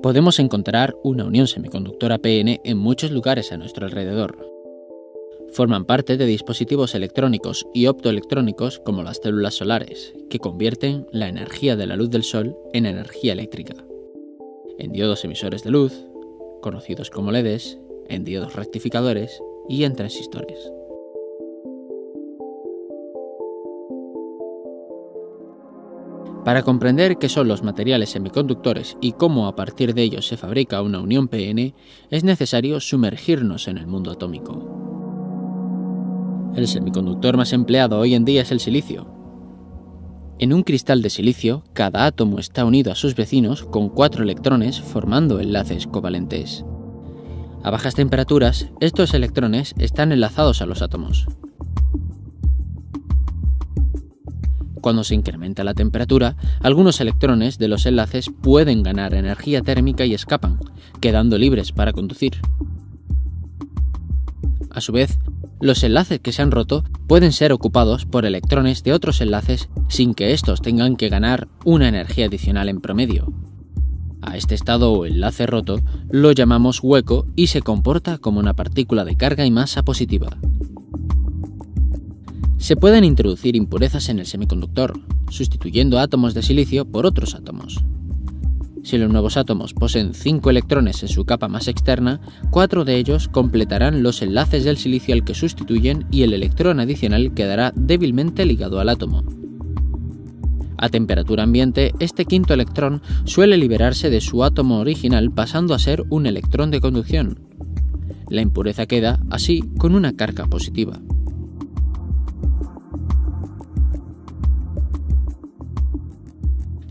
Podemos encontrar una unión semiconductora PN en muchos lugares a nuestro alrededor. Forman parte de dispositivos electrónicos y optoelectrónicos como las células solares, que convierten la energía de la luz del sol en energía eléctrica, en diodos emisores de luz, conocidos como LEDs, en diodos rectificadores y en transistores. Para comprender qué son los materiales semiconductores y cómo a partir de ellos se fabrica una unión PN, es necesario sumergirnos en el mundo atómico. El semiconductor más empleado hoy en día es el silicio. En un cristal de silicio, cada átomo está unido a sus vecinos con 4 electrones formando enlaces covalentes. A bajas temperaturas, estos electrones están enlazados a los átomos. Cuando se incrementa la temperatura, algunos electrones de los enlaces pueden ganar energía térmica y escapan, quedando libres para conducir. A su vez, los enlaces que se han roto pueden ser ocupados por electrones de otros enlaces sin que estos tengan que ganar una energía adicional en promedio. A este estado o enlace roto lo llamamos hueco y se comporta como una partícula de carga y masa positiva. Se pueden introducir impurezas en el semiconductor, sustituyendo átomos de silicio por otros átomos. Si los nuevos átomos poseen 5 electrones en su capa más externa, 4 de ellos completarán los enlaces del silicio al que sustituyen y el electrón adicional quedará débilmente ligado al átomo. A temperatura ambiente, este quinto electrón suele liberarse de su átomo original pasando a ser un electrón de conducción. La impureza queda, así, con una carga positiva.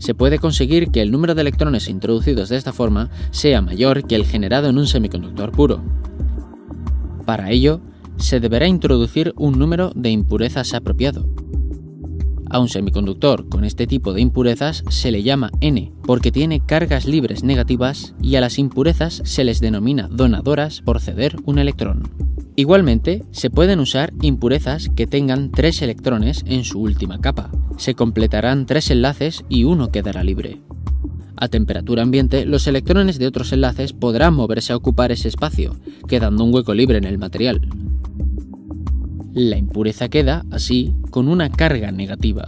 Se puede conseguir que el número de electrones introducidos de esta forma sea mayor que el generado en un semiconductor puro. Para ello, se deberá introducir un número de impurezas apropiado. A un semiconductor con este tipo de impurezas se le llama N, porque tiene cargas libres negativas, y a las impurezas se les denomina donadoras por ceder un electrón. Igualmente, se pueden usar impurezas que tengan 3 electrones en su última capa. Se completarán 3 enlaces y uno quedará libre. A temperatura ambiente, los electrones de otros enlaces podrán moverse a ocupar ese espacio, quedando un hueco libre en el material. La impureza queda, así, con una carga negativa.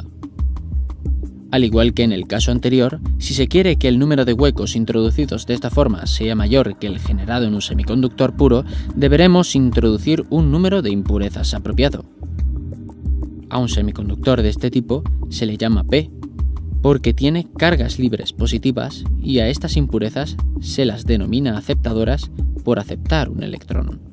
Al igual que en el caso anterior, si se quiere que el número de huecos introducidos de esta forma sea mayor que el generado en un semiconductor puro, deberemos introducir un número de impurezas apropiado. A un semiconductor de este tipo se le llama P, porque tiene cargas libres positivas, y a estas impurezas se las denomina aceptadoras por aceptar un electrón.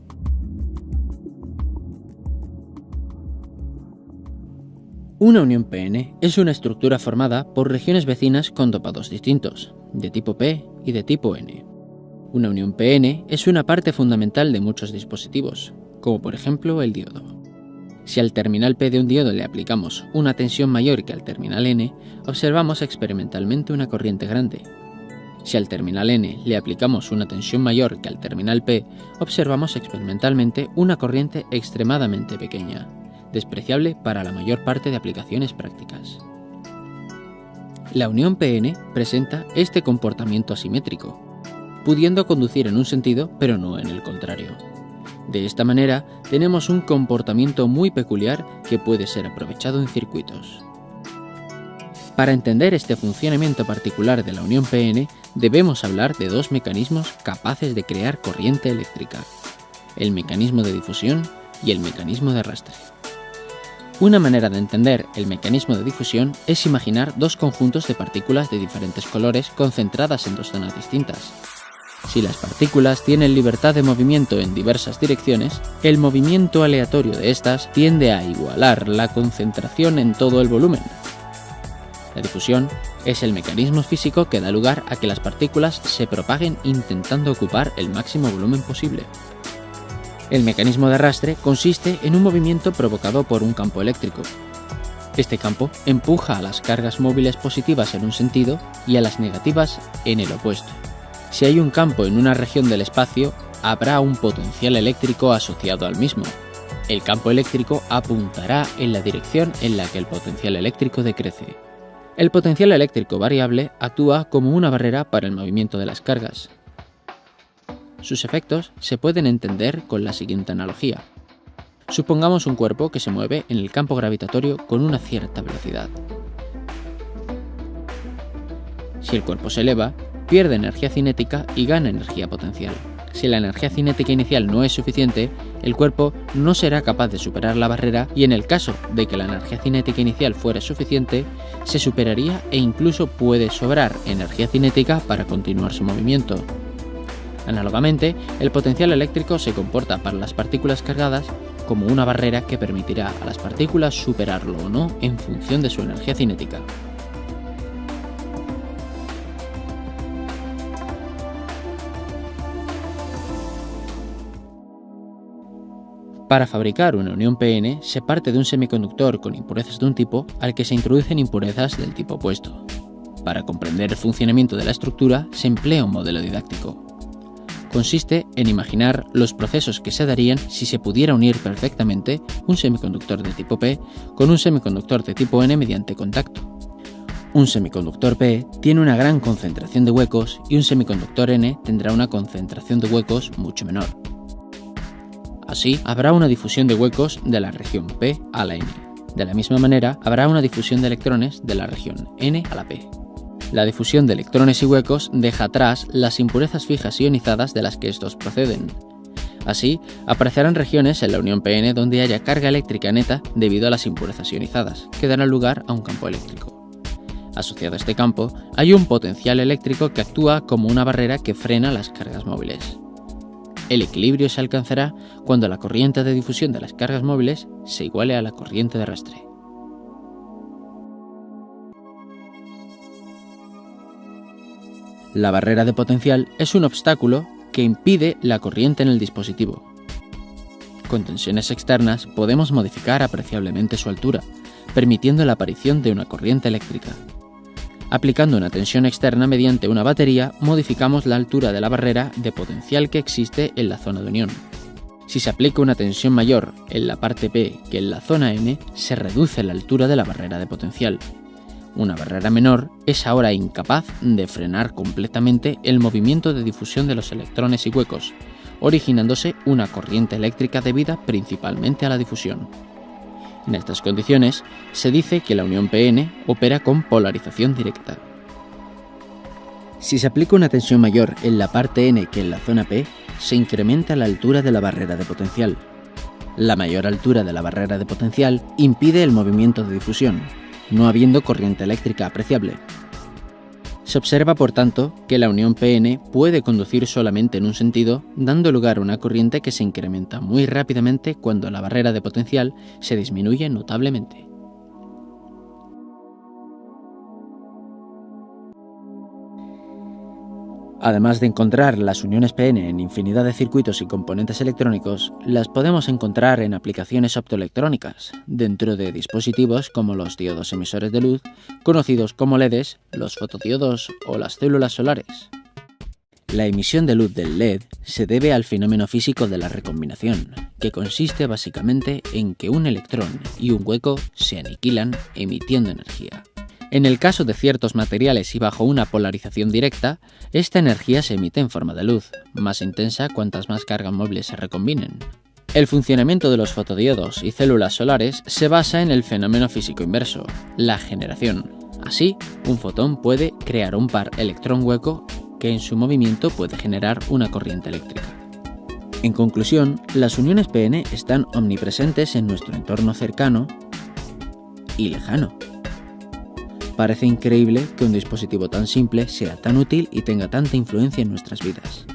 Una unión PN es una estructura formada por regiones vecinas con dopados distintos, de tipo P y de tipo N. Una unión PN es una parte fundamental de muchos dispositivos, como por ejemplo el diodo. Si al terminal P de un diodo le aplicamos una tensión mayor que al terminal N, observamos experimentalmente una corriente grande. Si al terminal N le aplicamos una tensión mayor que al terminal P, observamos experimentalmente una corriente extremadamente pequeña, despreciable para la mayor parte de aplicaciones prácticas. La unión PN presenta este comportamiento asimétrico, pudiendo conducir en un sentido pero no en el contrario. De esta manera, tenemos un comportamiento muy peculiar que puede ser aprovechado en circuitos. Para entender este funcionamiento particular de la unión PN, debemos hablar de 2 mecanismos capaces de crear corriente eléctrica: el mecanismo de difusión y el mecanismo de arrastre. Una manera de entender el mecanismo de difusión es imaginar 2 conjuntos de partículas de diferentes colores concentradas en 2 zonas distintas. Si las partículas tienen libertad de movimiento en diversas direcciones, el movimiento aleatorio de estas tiende a igualar la concentración en todo el volumen. La difusión es el mecanismo físico que da lugar a que las partículas se propaguen intentando ocupar el máximo volumen posible. El mecanismo de arrastre consiste en un movimiento provocado por un campo eléctrico. Este campo empuja a las cargas móviles positivas en un sentido y a las negativas en el opuesto. Si hay un campo en una región del espacio, habrá un potencial eléctrico asociado al mismo. El campo eléctrico apuntará en la dirección en la que el potencial eléctrico decrece. El potencial eléctrico variable actúa como una barrera para el movimiento de las cargas. Sus efectos se pueden entender con la siguiente analogía. Supongamos un cuerpo que se mueve en el campo gravitatorio con una cierta velocidad. Si el cuerpo se eleva, pierde energía cinética y gana energía potencial. Si la energía cinética inicial no es suficiente, el cuerpo no será capaz de superar la barrera y en el caso de que la energía cinética inicial fuera suficiente, se superaría e incluso puede sobrar energía cinética para continuar su movimiento. Análogamente, el potencial eléctrico se comporta para las partículas cargadas como una barrera que permitirá a las partículas superarlo o no en función de su energía cinética. Para fabricar una unión PN se parte de un semiconductor con impurezas de un tipo al que se introducen impurezas del tipo opuesto. Para comprender el funcionamiento de la estructura se emplea un modelo didáctico. Consiste en imaginar los procesos que se darían si se pudiera unir perfectamente un semiconductor de tipo P con un semiconductor de tipo N mediante contacto. Un semiconductor P tiene una gran concentración de huecos y un semiconductor N tendrá una concentración de huecos mucho menor. Así, habrá una difusión de huecos de la región P a la N. De la misma manera, habrá una difusión de electrones de la región N a la P. La difusión de electrones y huecos deja atrás las impurezas fijas ionizadas de las que estos proceden. Así, aparecerán regiones en la unión PN donde haya carga eléctrica neta debido a las impurezas ionizadas, que darán lugar a un campo eléctrico. Asociado a este campo, hay un potencial eléctrico que actúa como una barrera que frena las cargas móviles. El equilibrio se alcanzará cuando la corriente de difusión de las cargas móviles se iguale a la corriente de arrastre. La barrera de potencial es un obstáculo que impide la corriente en el dispositivo. Con tensiones externas podemos modificar apreciablemente su altura, permitiendo la aparición de una corriente eléctrica. Aplicando una tensión externa mediante una batería, modificamos la altura de la barrera de potencial que existe en la zona de unión. Si se aplica una tensión mayor en la parte P que en la zona N, se reduce la altura de la barrera de potencial. Una barrera menor es ahora incapaz de frenar completamente el movimiento de difusión de los electrones y huecos, originándose una corriente eléctrica debida principalmente a la difusión. En estas condiciones, se dice que la unión PN opera con polarización directa. Si se aplica una tensión mayor en la parte N que en la zona P, se incrementa la altura de la barrera de potencial. La mayor altura de la barrera de potencial impide el movimiento de difusión, no habiendo corriente eléctrica apreciable. Se observa, por tanto, que la unión PN puede conducir solamente en un sentido, dando lugar a una corriente que se incrementa muy rápidamente cuando la barrera de potencial se disminuye notablemente. Además de encontrar las uniones PN en infinidad de circuitos y componentes electrónicos, las podemos encontrar en aplicaciones optoelectrónicas, dentro de dispositivos como los diodos emisores de luz, conocidos como LEDs, los fotodiodos o las células solares. La emisión de luz del LED se debe al fenómeno físico de la recombinación, que consiste básicamente en que un electrón y un hueco se aniquilan emitiendo energía. En el caso de ciertos materiales y bajo una polarización directa, esta energía se emite en forma de luz, más intensa cuantas más cargas móviles se recombinen. El funcionamiento de los fotodiodos y células solares se basa en el fenómeno físico inverso, la generación. Así, un fotón puede crear un par electrón-hueco que en su movimiento puede generar una corriente eléctrica. En conclusión, las uniones PN están omnipresentes en nuestro entorno cercano y lejano. Parece increíble que un dispositivo tan simple sea tan útil y tenga tanta influencia en nuestras vidas.